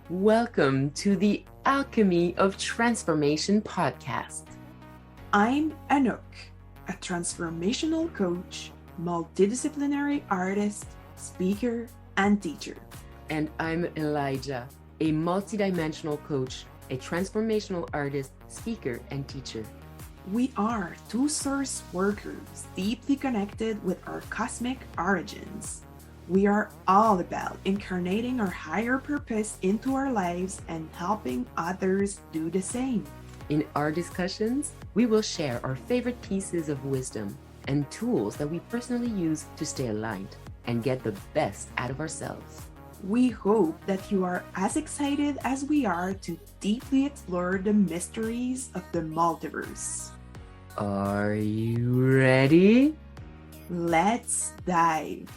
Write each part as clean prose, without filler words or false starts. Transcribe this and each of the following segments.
Welcome to the Alchemy of Transformation podcast. I'm Anouk, a transformational coach, multidisciplinary artist, speaker, and teacher. And I'm Elijah, a multidimensional coach, a transformational artist, speaker, and teacher. We are two source workers deeply connected with our cosmic origins. We are all about incarnating our higher purpose into our lives and helping others do the same. In our discussions, we will share our favorite pieces of wisdom and tools that we personally use to stay aligned and get the best out of ourselves. We hope that you are as excited as we are to deeply explore the mysteries of the multiverse. Are you ready? Let's dive.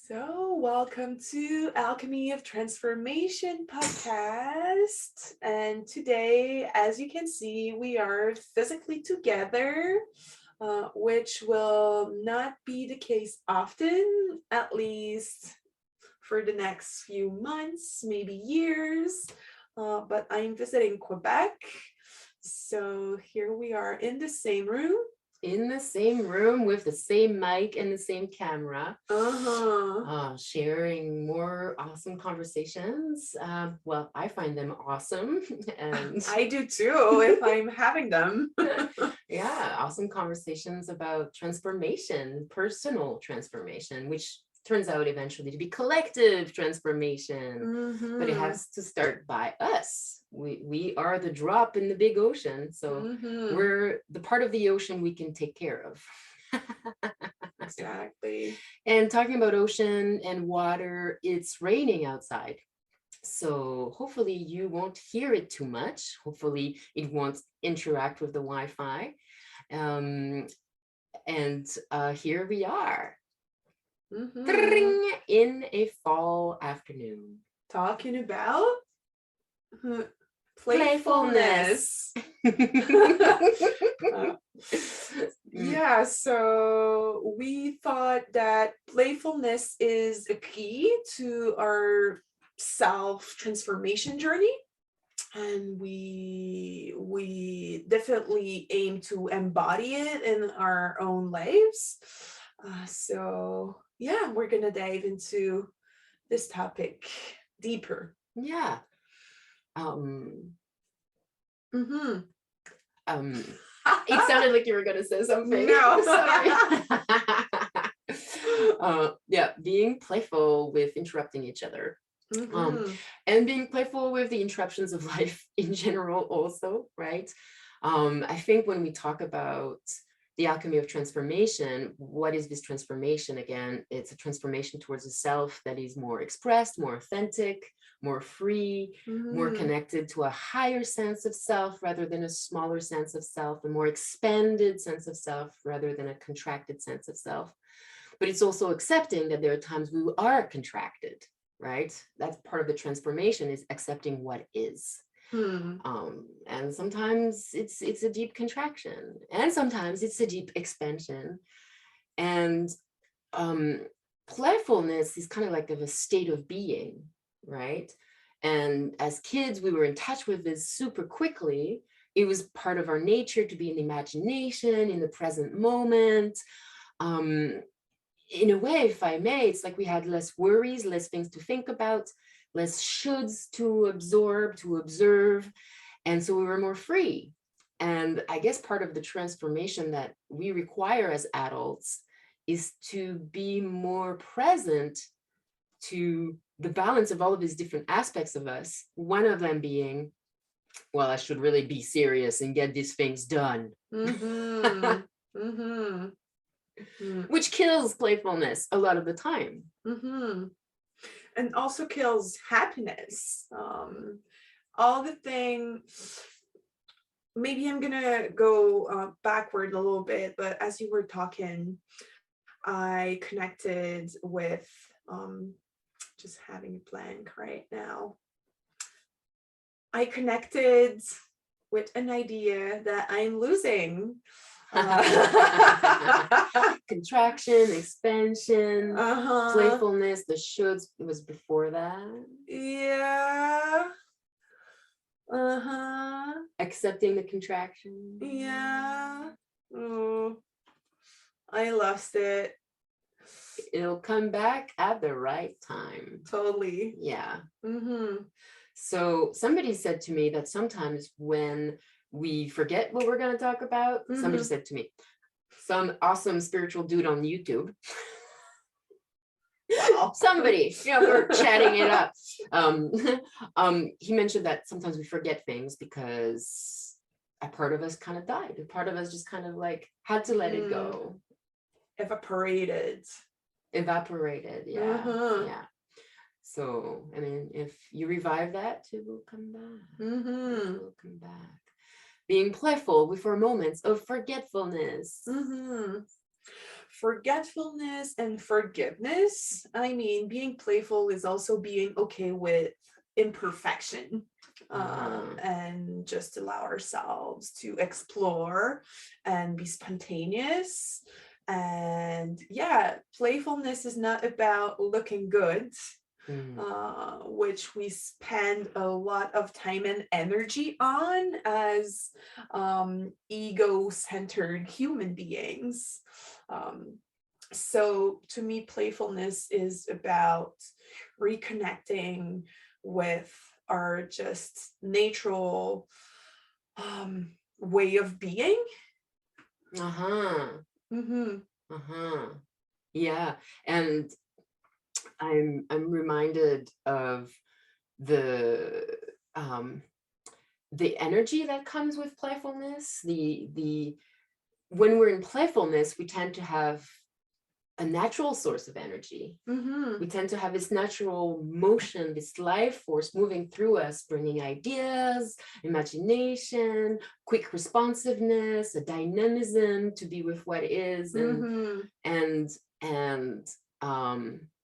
So, welcome to Alchemy of Transformation podcast. And today, as you can see, we are physically together, which will not be the case often, at least for the next few months, maybe years. But I'm visiting Quebec. So here we are in the same room. In the same room with the same mic and the same camera, sharing more awesome conversations. Well, I find them awesome, and I do too if I'm having them. Yeah, awesome conversations about transformation, personal transformation, which turns out eventually to be collective transformation. But it has to start by us. We are the drop in the big ocean, so we're the part of the ocean we can take care of. Exactly. And talking about ocean and water, it's raining outside, so hopefully you won't hear it too much. Hopefully it won't interact with the Wi-Fi. And here we are in a fall afternoon, talking about playfulness. Yeah, so we thought that playfulness is a key to our self-transformation journey, and we definitely aim to embody it in our own lives. So yeah, we're gonna dive into this topic deeper. Yeah. It sounded like you were going to say something. No. Sorry. Yeah, being playful with interrupting each other. And being playful with the interruptions of life in general also, right? I think when we talk about the alchemy of transformation, what is this transformation? Again, it's a transformation towards a self that is more expressed, more authentic, more free, more connected to a higher sense of self rather than a smaller sense of self, a more expanded sense of self rather than a contracted sense of self. But it's also accepting that there are times we are contracted, right? That's part of the transformation, is accepting what is. And sometimes it's a deep contraction, and sometimes it's a deep expansion. And playfulness is kind of like a state of being, right? And as kids, we were in touch with this super quickly. It was part of our nature to be in the imagination, in the present moment. In a way, if I may, it's like we had less worries, less things to think about, less shoulds to absorb, to observe. And so we were more free. And I guess part of the transformation that we require as adults is to be more present to the balance of all of these different aspects of us. One of them being, well, I should really be serious and get these things done. Which kills playfulness a lot of the time. And also kills happiness. All the things, maybe I'm gonna go backward a little bit, but as you were talking, I connected with, just having a blank right now. I connected with an idea that I'm losing Contraction, expansion, Uh-huh. playfulness, the shoulds, it was before that. Yeah. Uh-huh. Accepting the contraction. Yeah. Oh, I lost it. It'll come back at the right time. Totally. Yeah. Mm-hmm. So somebody said to me that sometimes when we forget what we're going to talk about, somebody said to me, some awesome spiritual dude on YouTube. Wow. Somebody, we're chatting it up. He mentioned that sometimes we forget things because a part of us kind of died. A part of us just kind of like had to let it go. Evaporated. Yeah. Yeah. So, I mean, if you revive that, it will come back. It will come back. Being playful with our moments of forgetfulness. Forgetfulness and forgiveness. I mean, being playful is also being okay with imperfection, and just allow ourselves to explore and be spontaneous. And yeah, playfulness is not about looking good, which we spend a lot of time and energy on as ego-centered human beings. So to me, playfulness is about reconnecting with our just natural way of being. Yeah. And I'm reminded of the energy that comes with playfulness. When we're in playfulness, we tend to have a natural source of energy. We tend to have this natural motion, this life force moving through us, bringing ideas, imagination, quick responsiveness, a dynamism to be with what is, and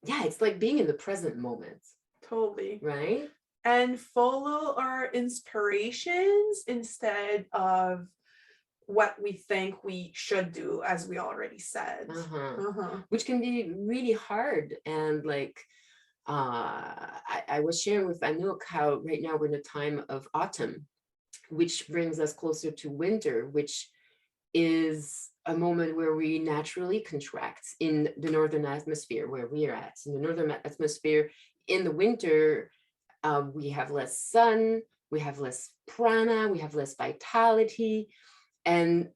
yeah, it's like being in the present moment. Totally. Right? And follow our inspirations instead of what we think we should do, as we already said. Which can be really hard. And like, I was sharing with Anouk how right now we're in a time of autumn, which brings us closer to winter, which is a moment where we naturally contract in the northern atmosphere where we are at. In the northern atmosphere, in the winter, we have less sun, we have less prana, we have less vitality, and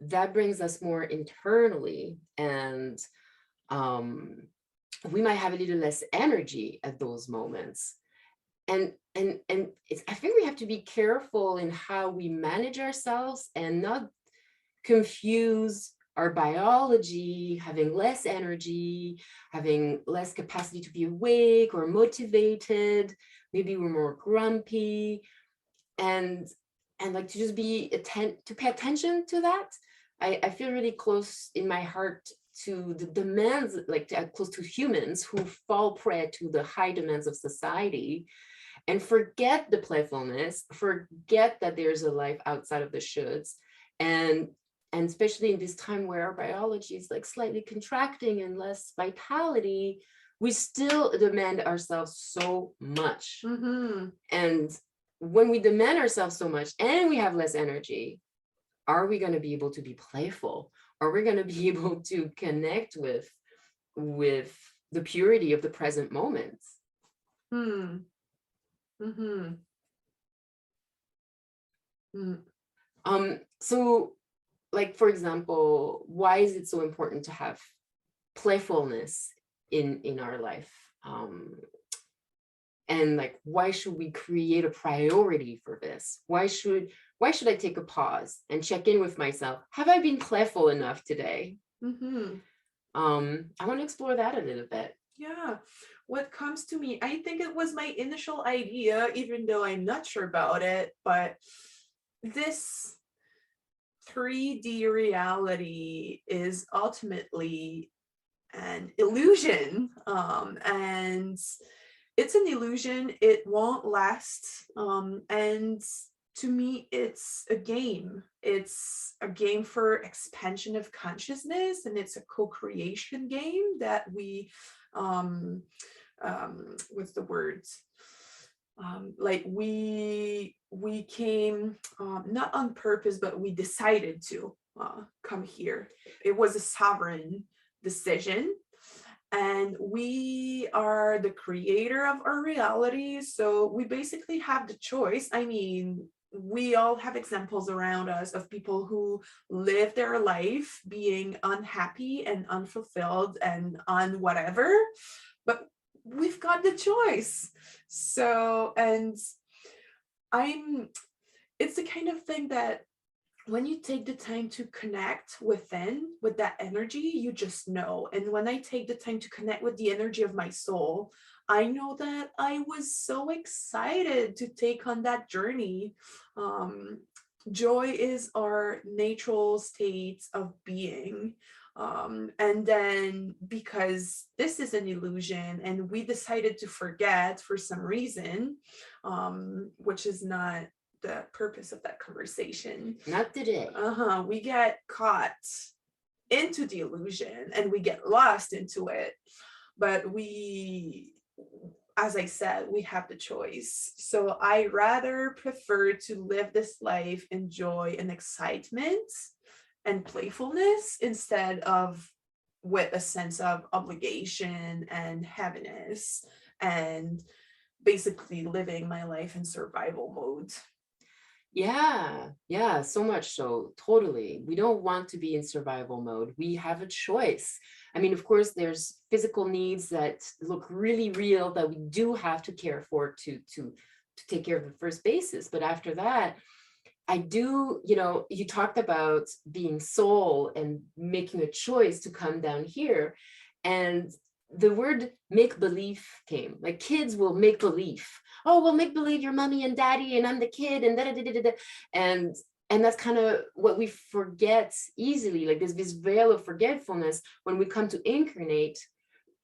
that brings us more internally, and we might have a little less energy at those moments. And I think we have to be careful in how we manage ourselves and not confuse our biology, having less energy, having less capacity to be awake or motivated. Maybe we're more grumpy, and like to just to pay attention to that. I feel really close in my heart to the demands, like close to humans who fall prey to the high demands of society and forget the playfulness, forget that there's a life outside of the shoulds, and especially in this time where our biology is like slightly contracting and less vitality, we still demand ourselves so much. And when we demand ourselves so much and we have less energy, are we going to be able to be playful? Are we going to be able to connect with the purity of the present moments? So, like, for example, why is it so important to have playfulness in our life? And like, why should we create a priority for this? Why should I take a pause and check in with myself? Have I been playful enough today? I want to explore that a little bit. Yeah. What comes to me, I think it was my initial idea, even though I'm not sure about it, but this 3D reality is ultimately an illusion, and it's an illusion. It won't last, and to me, it's a game. It's a game for expansion of consciousness, and it's a co-creation game that we, what's the words? Like we came not on purpose, but we decided to come here. It was a sovereign decision, and we are the creator of our reality, so we basically have the choice. I mean, we all have examples around us of people who live their life being unhappy and unfulfilled and on whatever, but we've got the choice. So, and I'm it's the kind of thing that when you take the time to connect within with that energy, you just know. And when I take the time to connect with the energy of my soul, I know that I was so excited to take on that journey. um, Joy is our natural state of being. And then because this is an illusion and we decided to forget for some reason, which is not the purpose of that conversation. Not today. We get caught into the illusion and we get lost into it. But we, as I said, we have the choice. So I rather prefer to live this life in joy and excitement and playfulness instead of with a sense of obligation and heaviness and basically living my life in survival mode. Yeah, so much so. Totally. We don't want to be in survival mode. We have a choice. I mean, of course, there's physical needs that look really real that we do have to care for to take care of the first basis. But after that, I do, you talked about being soul and making a choice to come down here. And the word make believe came. Like kids will make believe. Oh, well, make believe you're mommy and daddy and I'm the kid and da da da da da. And that's kind of what we forget easily. Like this veil of forgetfulness when we come to incarnate.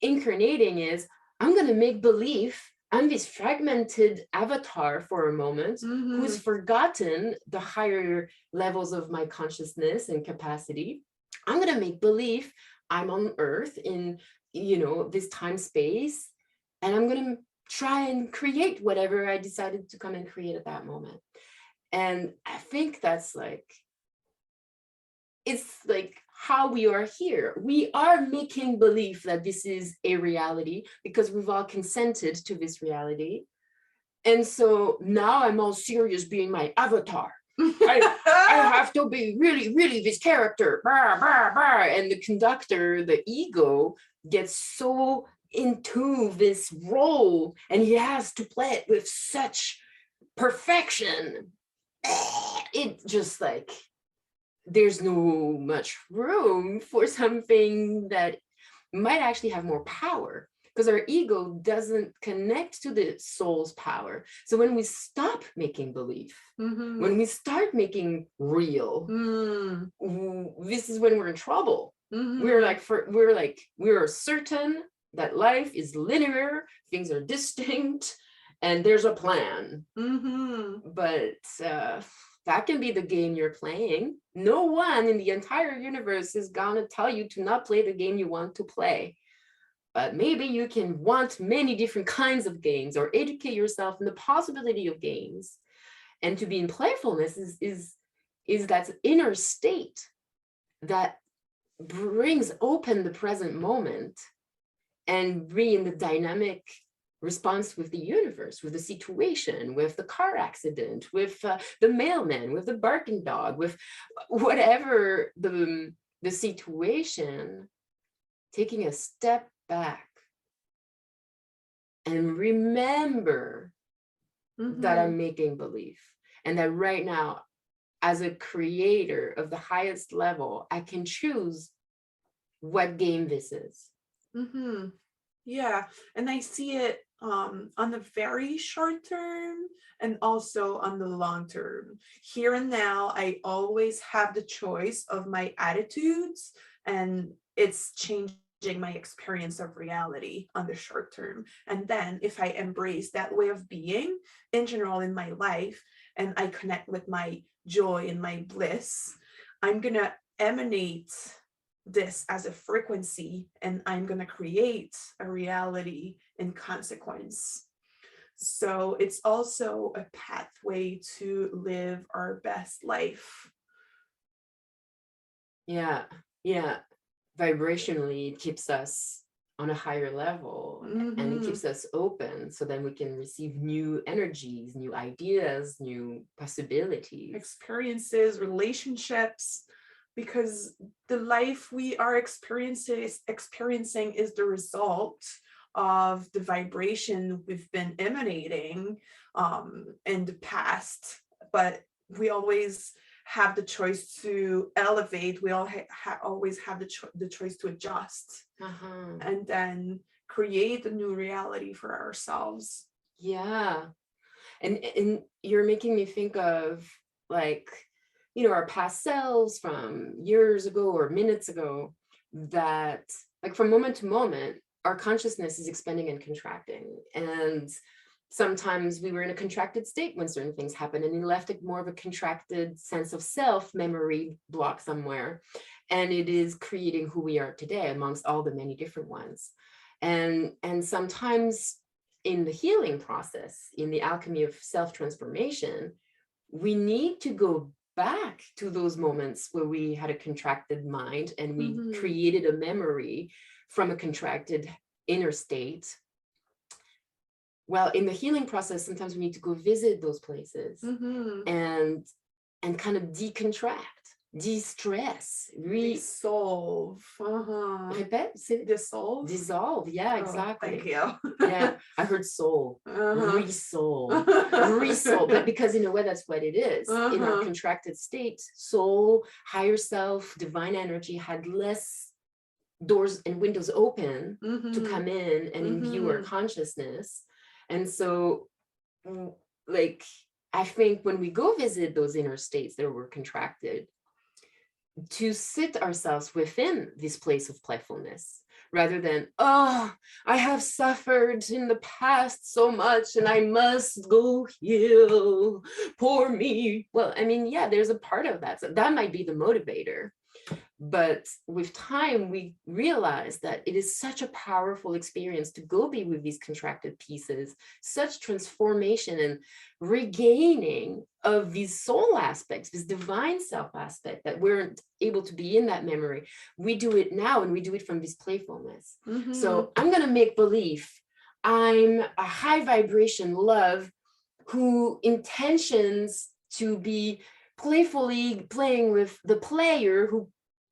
Incarnating is I'm going to make believe I'm this fragmented avatar for a moment who's forgotten the higher levels of my consciousness and capacity. I'm going to make believe I'm on Earth in, this time space, and I'm going to try and create whatever I decided to come and create at that moment. And I think that's it's like how we are here. We are making believe that this is a reality because we've all consented to this reality. And so now I'm all serious being my avatar. I have to be really, really this character. Bah, bah, bah. And the conductor, the ego, gets so into this role and he has to play it with such perfection. It just there's no much room for something that might actually have more power because our ego doesn't connect to the soul's power. So when we stop making belief, when we start making real, this is when we're in trouble. We're certain that life is linear, things are distinct, and there's a plan. But that can be the game you're playing. No one in the entire universe is gonna tell you to not play the game you want to play. But maybe you can want many different kinds of games or educate yourself in the possibility of games. And to be in playfulness is that inner state that brings open the present moment and bring the dynamic response with the universe, with the situation, with the car accident, with the mailman, with the barking dog, with whatever the situation, taking a step back and remember that I'm making belief and that right now, as a creator of the highest level, I can choose what game this is. Yeah, and I see it on the very short term and also on the long term. Here and now, I always have the choice of my attitudes, and it's changing my experience of reality on the short term. And then if I embrace that way of being in general in my life, and I connect with my joy and my bliss, I'm gonna emanate this as a frequency, and I'm gonna create a reality in consequence. So it's also a pathway to live our best life. Yeah, yeah. Vibrationally, it keeps us on a higher level, and it keeps us open, so then we can receive new energies, new ideas, new possibilities, experiences, relationships, because the life we are experiencing is the result of the vibration we've been emanating in the past. But we always have the choice to elevate. We all always have the choice to adjust, and then create a new reality for ourselves. Yeah. And you're making me think of, like, our past selves from years ago or minutes ago, that, like, from moment to moment, our consciousness is expanding and contracting. And sometimes we were in a contracted state when certain things happened, and it left more of a contracted sense of self memory block somewhere. And it is creating who we are today amongst all the many different ones. And sometimes in the healing process, in the alchemy of self-transformation, we need to go back to those moments where we had a contracted mind and we created a memory from a contracted inner state. Well, in the healing process, sometimes we need to go visit those places and kind of decontract, de-stress, dissolve. Répète, c'est dissolve. Dissolve, yeah, exactly. Thank you. Yeah, I heard soul, re-soul, re-soul, but because in a way that's what it is. In our contracted state, soul, higher self, divine energy had less doors and windows open to come in and imbue our consciousness. And so, like, I think when we go visit those inner states that were contracted, to sit ourselves within this place of playfulness, rather than, oh, I have suffered in the past so much and I must go heal, poor me. Well, I mean, yeah, there's a part of that. So that might be the motivator. But with time, we realize that it is such a powerful experience to go be with these contracted pieces, such transformation and regaining of these soul aspects, this divine self aspect that weren't able to be in that memory. We do it now, and we do it from this playfulness. So I'm going to make believe I'm a high vibration love who intentions to be playfully playing with the player who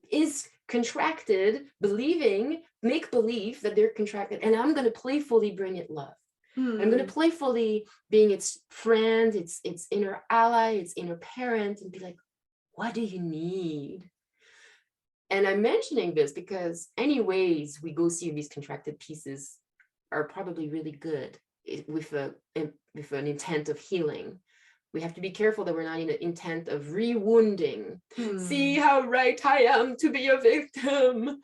is contracted, make believe that they're contracted, and I'm going to playfully bring it love. I'm going to playfully being its friend, its inner ally, its inner parent, and be like, what do you need? And I'm mentioning this because anyways we go see these contracted pieces are probably really good with an intent of healing. We have to be careful that we're not in an intent of re-wounding. See how right I am to be a victim.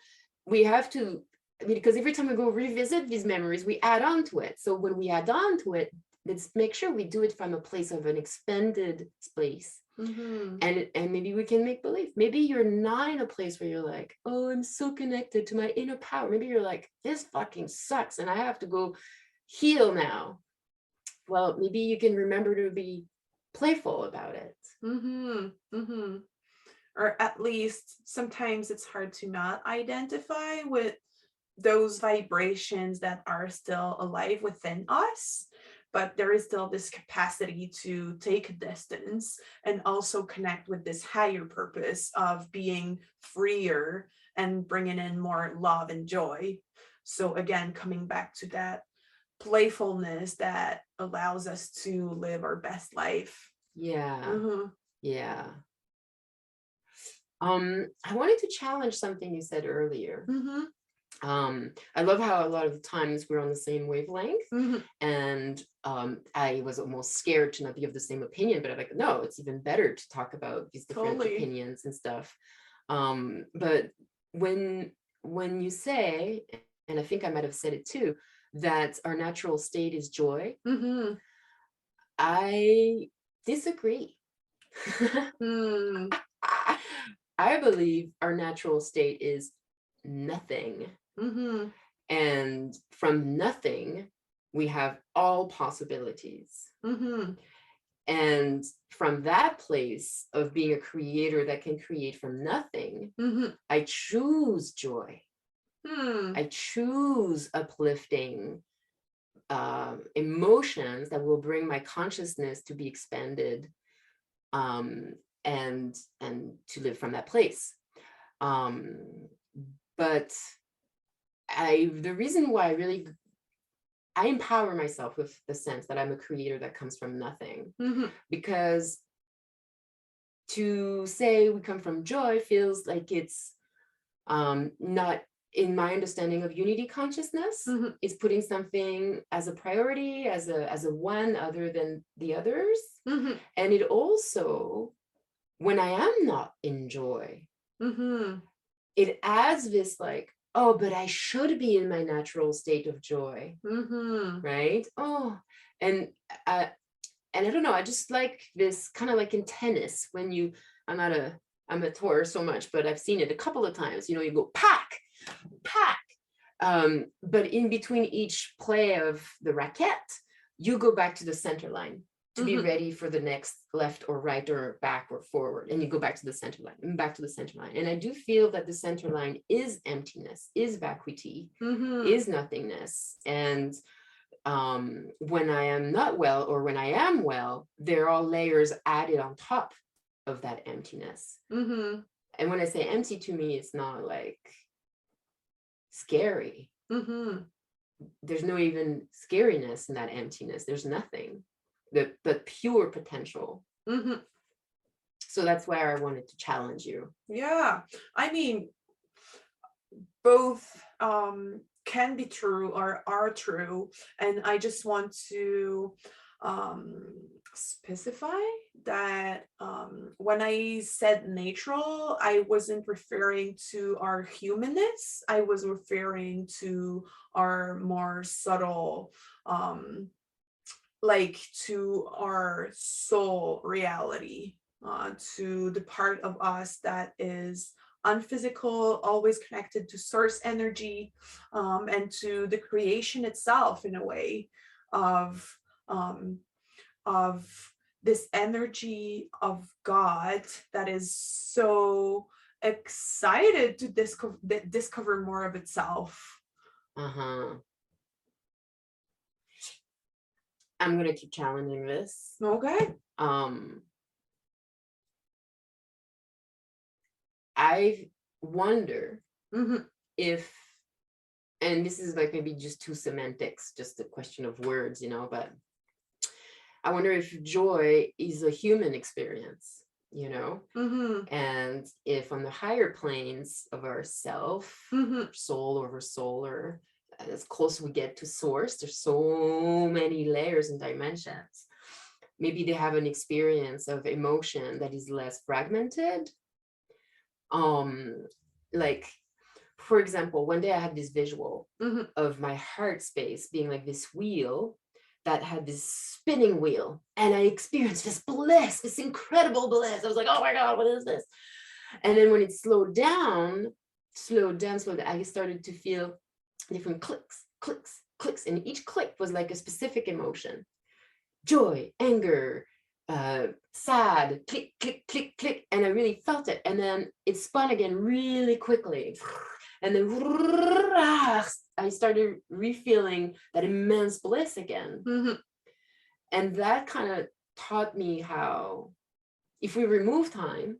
We have to, because every time we go revisit these memories, we add on to it. So when we add on to it, let's make sure we do it from a place of an expanded space. And maybe we can make believe. Maybe you're not in a place where you're like, oh, I'm so connected to my inner power. Maybe you're like, this fucking sucks and I have to go heal now. Well, maybe you can remember to be playful about it. Or at least sometimes it's hard to not identify with those vibrations that are still alive within us, but there is still this capacity to take a distance and also connect with this higher purpose of being freer and bringing in more love and joy. So again, coming back to that playfulness that allows us to live our best life. Yeah. Yeah. I wanted to challenge something you said earlier. I love how a lot of the times we're on the same wavelength, and I was almost scared to not be of the same opinion, but I'm like, no, it's even better to talk about these different opinions and stuff. But when when you say, and I think I might have said it too, that our natural state is joy, I disagree. I believe our natural state is nothing. And from nothing, we have all possibilities. And from that place of being a creator that can create from nothing, I choose joy. I choose uplifting emotions that will bring my consciousness to be expanded, and to live from that place. But the reason why I empower myself with the sense that I'm a creator that comes from nothing, because to say we come from joy feels like it's not in my understanding of unity consciousness. Is putting something as a priority, as a one other than the others. And it also, when I am not in joy, it adds this like, oh, but I should be in my natural state of joy, right? Oh, and I don't know, I just like this kind of like in tennis when I'm a tour so much, but I've seen it a couple of times, you go pack, but in between each play of the racket, you go back to the center line to be ready for the next left or right or back or forward, and you go back to the center line and back to the center line. And I do feel that the center line is emptiness, is vacuity, is nothingness. And when I am not well, or when I am well, there are layers added on top of that emptiness. And when I say empty, to me, it's not like scary. There's no even scariness in that emptiness. There's nothing, but pure potential. So that's why I wanted to challenge you. Yeah, I mean, both can be true or are true, and I just want to specify that when I said natural, I wasn't referring to our humanness. I was referring to our more subtle, like to our soul reality, to the part of us that is unphysical, always connected to source energy, and to the creation itself, in a way of this energy of God that is so excited to discover more of itself. I'm gonna keep challenging this. Okay. I wonder if, and this is like maybe just two semantics, just a question of words, but I wonder if joy is a human experience, and if on the higher planes of our self, soul over soul, or as close we get to source, there's so many layers and dimensions. Maybe they have an experience of emotion that is less fragmented. Like, for example, one day I had this visual of my heart space being like this wheel that had this spinning wheel, and I experienced this bliss, this incredible bliss. I was like, oh my God, what is this? And then when it slowed down, I started to feel different clicks, and each click was like a specific emotion: joy, anger, sad, click, click, click, click. And I really felt it. And then it spun again really quickly. And then I started refeeling that immense bliss again. And that kind of taught me how, if we remove time,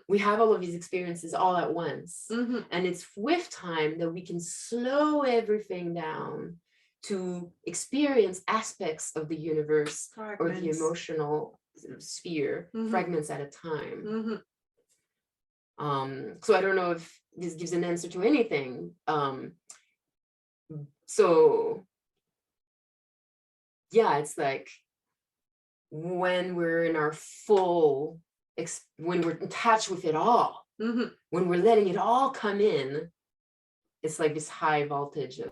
we have all of these experiences all at once. And it's with time that we can slow everything down to experience aspects of the universe, or the emotional sphere, fragments at a time. So I don't know if this gives an answer to anything. So yeah, it's like when we're in our full, when we're in touch with it all, when we're letting it all come in, it's like this high voltage of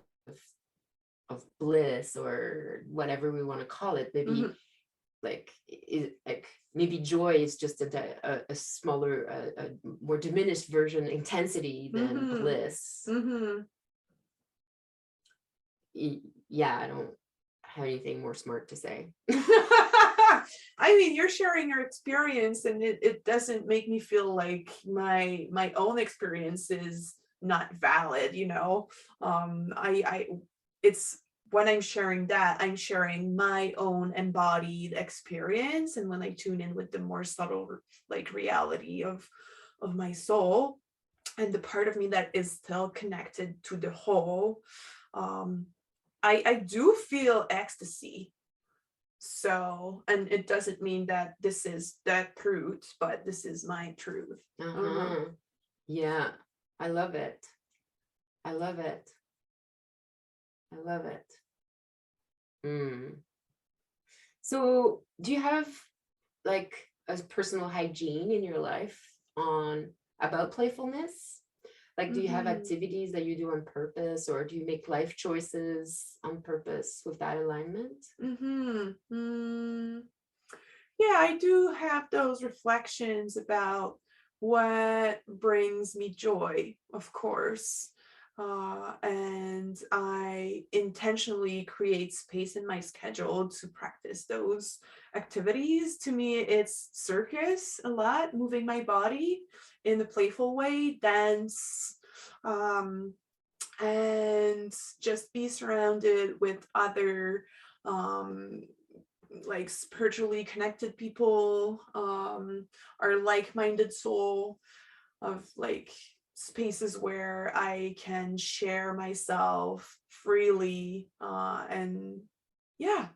bliss, or whatever we want to call it. Maybe like maybe joy is just a smaller, a more diminished version, intensity than bliss. Yeah, I don't have anything more smart to say. I mean, you're sharing your experience, and it doesn't make me feel like my own experience is not valid, you know. I it's when I'm sharing that, I'm sharing my own embodied experience, and when I tune in with the more subtle like reality of my soul and the part of me that is still connected to the whole, I do feel ecstasy. So, and it doesn't mean that this is the truth, but this is my truth. Yeah, I love it. I love it. I love it. So do you have like a personal hygiene in your life on about playfulness? Like, do you have activities that you do on purpose, or do you make life choices on purpose with that alignment? Yeah, I do have those reflections about what brings me joy, of course. And I intentionally create space in my schedule to practice those activities. To me, it's circus a lot, moving my body in a playful way, dance, and just be surrounded with other like spiritually connected people, or like-minded soul, of like spaces where I can share myself freely, and yeah,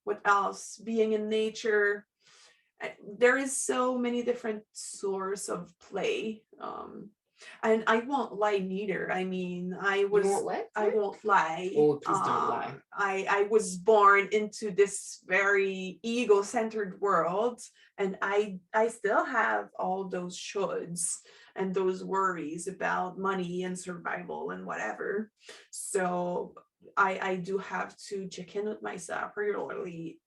what else, being in nature. There is so many different source of play, and I won't lie neither. I mean, You won't what? I won't lie. Oh, please don't lie. I was born into this very ego-centered world, and I still have all those shoulds and those worries about money and survival and whatever. So I do have to check in with myself regularly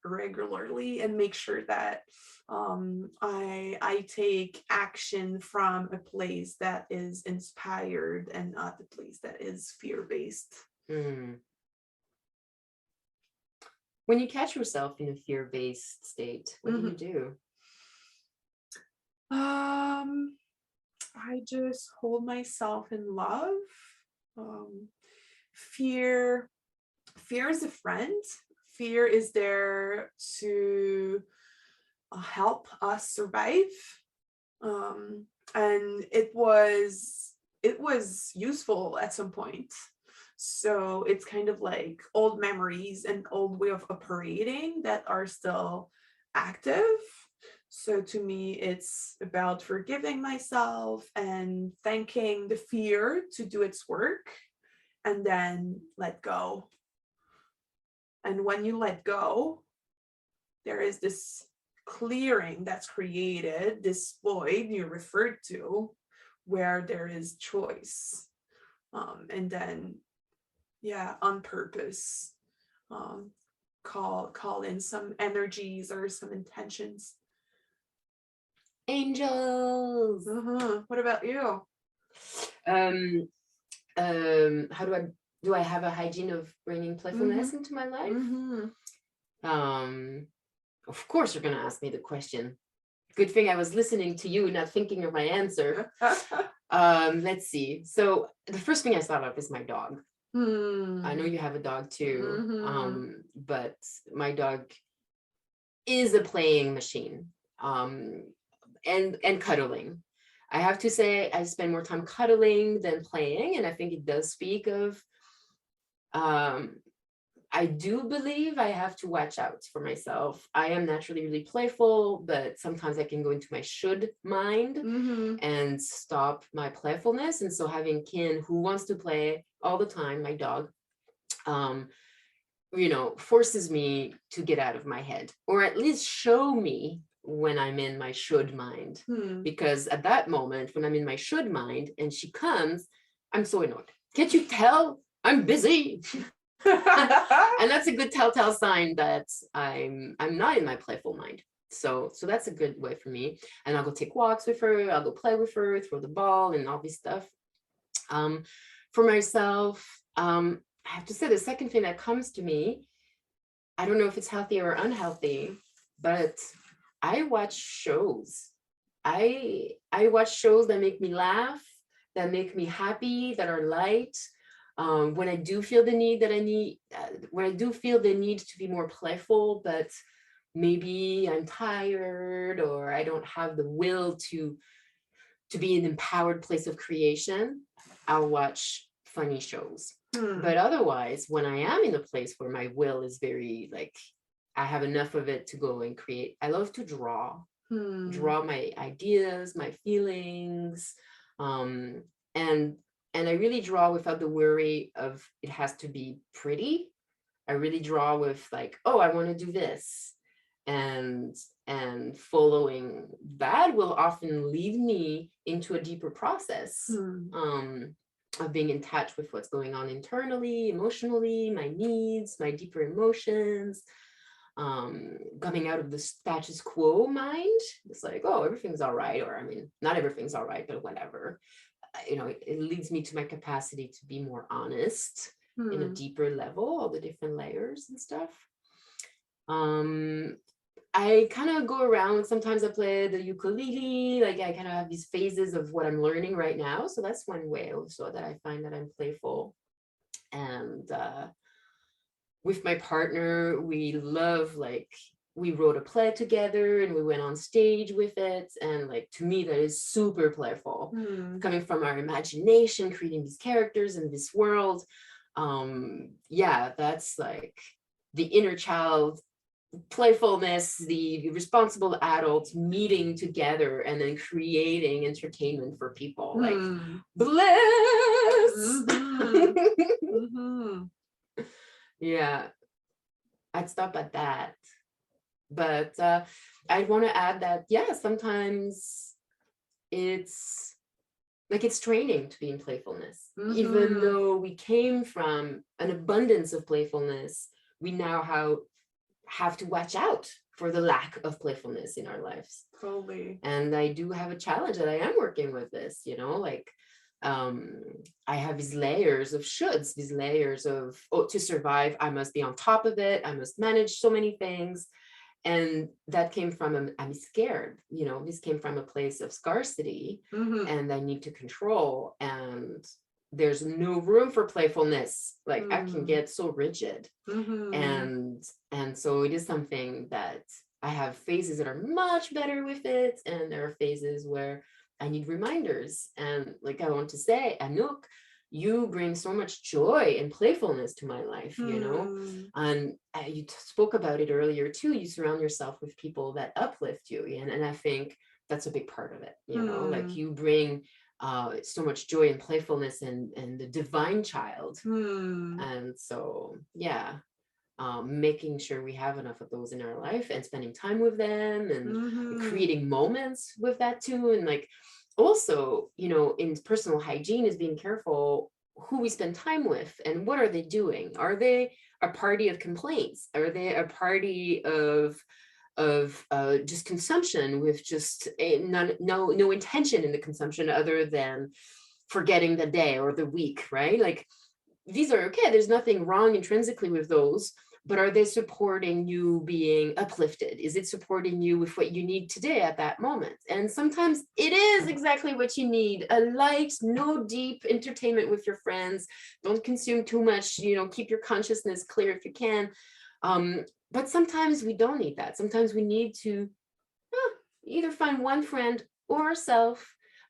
and make sure that I take action from a place that is inspired and not the place that is fear-based. When you catch yourself in a fear-based state, what do you do? I just hold myself in love. Fear is a friend. Fear is there to help us survive, and it was useful at some point. So it's kind of like old memories and old way of operating that are still active. So to me, it's about forgiving myself and thanking the fear to do its work, and then let go. And when you let go, there is this clearing that's created, this void you referred to, where there is choice. And then, yeah, on purpose, call in some energies or some intentions. Angels. What about you? How do I have a hygiene of bringing playfulness into my life? Of course you're going to ask me the question. Good thing I was listening to you, not thinking of my answer. Let's see. So the first thing I thought of is my dog. I know you have a dog too, but my dog is a playing machine, and cuddling. I have to say I spend more time cuddling than playing, and I think it does speak of, I do believe I have to watch out for myself. I am naturally really playful, but sometimes I can go into my should mind and stop my playfulness. And so having Kin, who wants to play all the time, my dog, forces me to get out of my head, or at least show me when I'm in my should mind. Because at that moment, when I'm in my should mind and she comes, I'm so annoyed. Can't you tell I'm busy? And that's a good telltale sign that I'm not in my playful mind. So that's a good way for me. And I'll go take walks with her, I'll go play with her, throw the ball and all this stuff. For myself, I have to say the second thing that comes to me, I don't know if it's healthy or unhealthy, but I watch shows. I watch shows that make me laugh, that make me happy, that are light. When I do feel the need when I do feel the need to be more playful, but maybe I'm tired or I don't have the will to be an empowered place of creation, I'll watch funny shows. But otherwise, when I am in a place where my will is very like, I have enough of it to go and create, I love to draw my ideas, my feelings, and I really draw without the worry of it has to be pretty. I really draw with like, oh, I want to do this, and following that will often lead me into a deeper process of being in touch with what's going on internally, emotionally, my needs, my deeper emotions, coming out of the status quo mind. It's like, oh, everything's all right, or I mean, not everything's all right, but whatever. It leads me to my capacity to be more honest in a deeper level, all the different layers and stuff. I kind of go around. Sometimes I play the ukulele. Like I kind of have these phases of what I'm learning right now. So that's one way also that I find that I'm playful. And with my partner, we love, like, we wrote a play together and we went on stage with it. And like, to me, that is super playful, coming from our imagination, creating these characters in this world. Yeah, that's like the inner child playfulness, the responsible adults meeting together and then creating entertainment for people. Like, bliss. Yeah, I'd stop at that. But I want to add that, yeah, sometimes it's like, it's training to be in playfulness. Even though we came from an abundance of playfulness, we now have to watch out for the lack of playfulness in our lives. Totally. And I do have a challenge that I am working with this, like, I have these layers of shoulds, these layers of, oh, to survive, I must be on top of it. I must manage so many things. And that came from, I'm scared, this came from a place of scarcity, and I need to control, and there's no room for playfulness. Like, I can get so rigid. And so it is something that I have phases that are much better with it, and there are phases where I need reminders. And like, I want to say, Anouk, you bring so much joy and playfulness to my life, and you spoke about it earlier too. You surround yourself with people that uplift you, and I think that's a big part of it, like, you bring so much joy and playfulness and the divine child. And so, yeah, making sure we have enough of those in our life and spending time with them and creating moments with that too. And like, also, in personal hygiene is being careful who we spend time with and what are they doing. Are they a party of complaints? Are they a party of just consumption with just no intention in the consumption other than forgetting the day or the week, right? Like, these are okay. There's nothing wrong intrinsically with those, but are they supporting you being uplifted? Is it supporting you with what you need today at that moment? And sometimes it is exactly what you need. A light, no deep entertainment with your friends. Don't consume too much, keep your consciousness clear if you can. But sometimes we don't need that. Sometimes we need to either find one friend or ourselves,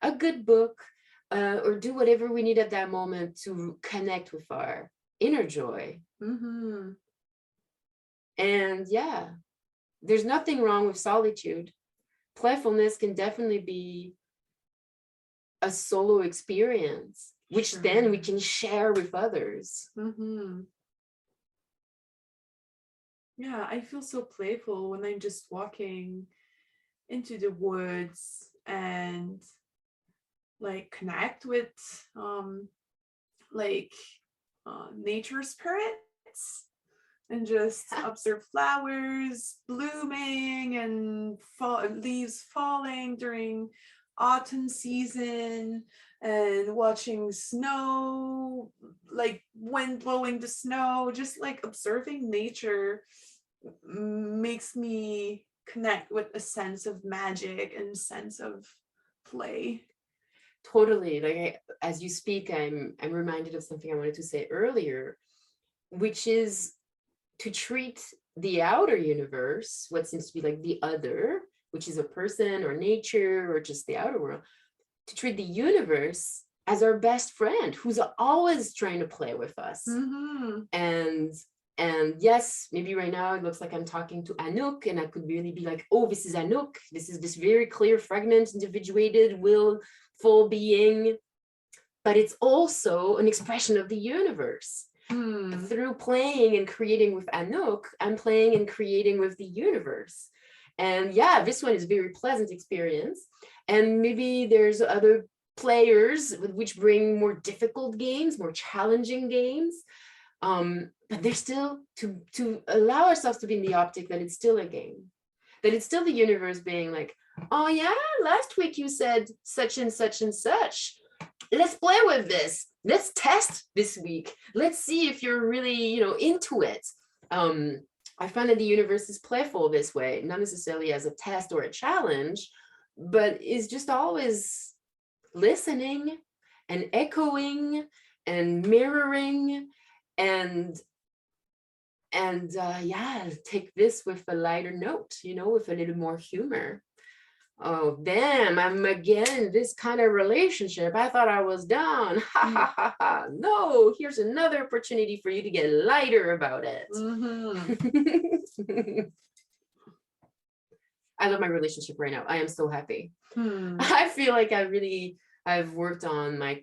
a good book, or do whatever we need at that moment to connect with our inner joy. And yeah, there's nothing wrong with solitude. Playfulness can definitely be a solo experience, which then we can share with others. Yeah, I feel so playful when I'm just walking into the woods and like connect with like nature spirits and just observe flowers blooming and leaves falling during autumn season, and watching snow, like wind blowing the snow, just like observing nature makes me connect with a sense of magic and a sense of play. Totally. Like as you speak, I'm reminded of something I wanted to say earlier, which is to treat the outer universe, what seems to be like the other, which is a person or nature or just the outer world, to treat the universe as our best friend who's always trying to play with us. Mm-hmm. And yes, maybe right now it looks like I'm talking to Anouk, and I could really be like, oh, this is Anouk. This is this very clear, fragment, individuated, willful being. But it's also an expression of the universe. Through playing and creating with Anouk, I'm playing and creating with the universe. And yeah, this one is a very pleasant experience. And maybe there's other players which bring more difficult games, more challenging games. But they're still to allow ourselves to be in the optic that it's still a game, that it's still the universe being like, oh yeah, last week you said such and such and such. Let's play with this. Let's test this week. Let's see if you're really, into it. I find that the universe is playful this way, not necessarily as a test or a challenge, but is just always listening and echoing and mirroring and yeah, take this with a lighter note, with a little more humor. Oh, damn, I'm again in this kind of relationship. I thought I was done. Ha ha ha ha. No, here's another opportunity for you to get lighter about it. I love my relationship right now. I am so happy. I feel like I've worked on my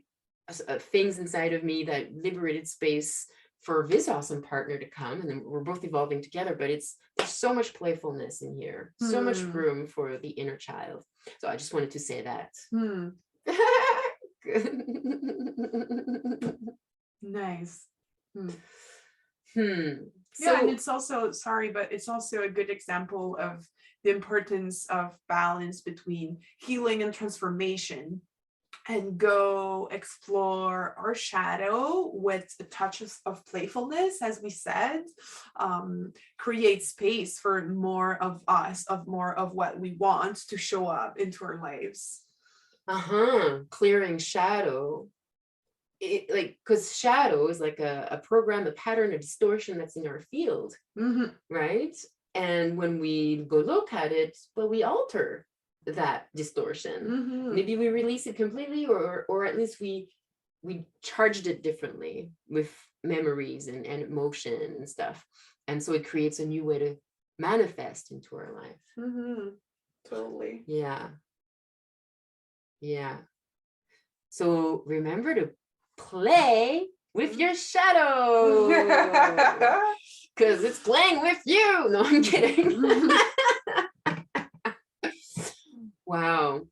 things inside of me that liberated space for this awesome partner to come, and then we're both evolving together, but there's so much playfulness in here, so much room for the inner child. So I just wanted to say that. Nice. So, yeah, and it's also, sorry, but it's also a good example of the importance of balance between healing and transformation, and go explore our shadow with a touch of playfulness, as we said, create space for more of us, of more of what we want to show up into our lives. Clearing shadow. Because shadow is like a program, a pattern, a distortion that's in our field, right? And when we go look at it, well, we alter that distortion. Maybe we release it completely, or at least we charged it differently with memories and emotion and stuff. And so it creates a new way to manifest into our life. Totally. Yeah. So remember to play with your shadow, because it's playing with you. No, I'm kidding. Wow.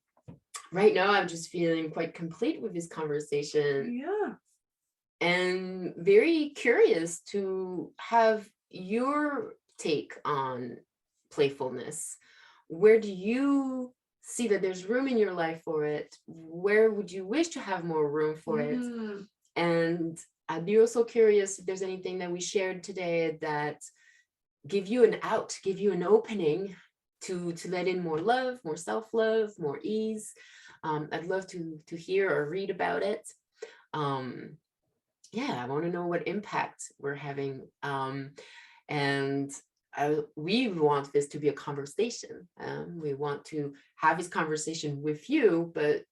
Right now I'm just feeling quite complete with this conversation. Yeah. And very curious to have your take on playfulness. Where do you see that there's room in your life for it? Where would you wish to have more room for it? And I'd be also curious if there's anything that we shared today that give you an out, give you an opening to let in more love, more self-love, more ease. I'd love to hear or read about it. Yeah, I want to know what impact we're having. And we want this to be a conversation. We want to have this conversation with you, but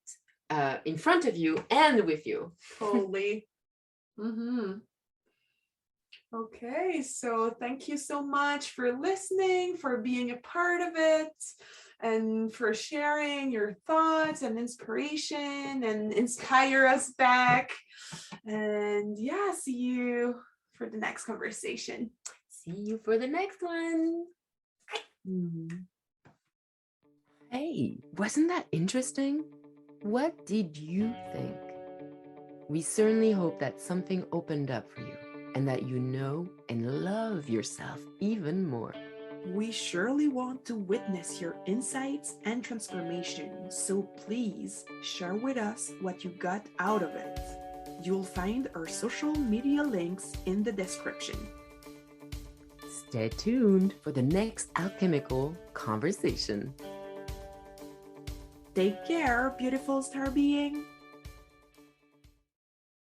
in front of you and with you. Totally. Okay, so thank you so much for listening, for being a part of it, and for sharing your thoughts and inspiration and inspire us back. And yeah, see you for the next conversation. See you for the next one. Hey, wasn't that interesting? What did you think? We certainly hope that something opened up for you and that you know and love yourself even more. We surely want to witness your insights and transformation, so please share with us what you got out of it. You'll find our social media links in the description. Stay tuned for the next alchemical conversation. Take care, beautiful star being.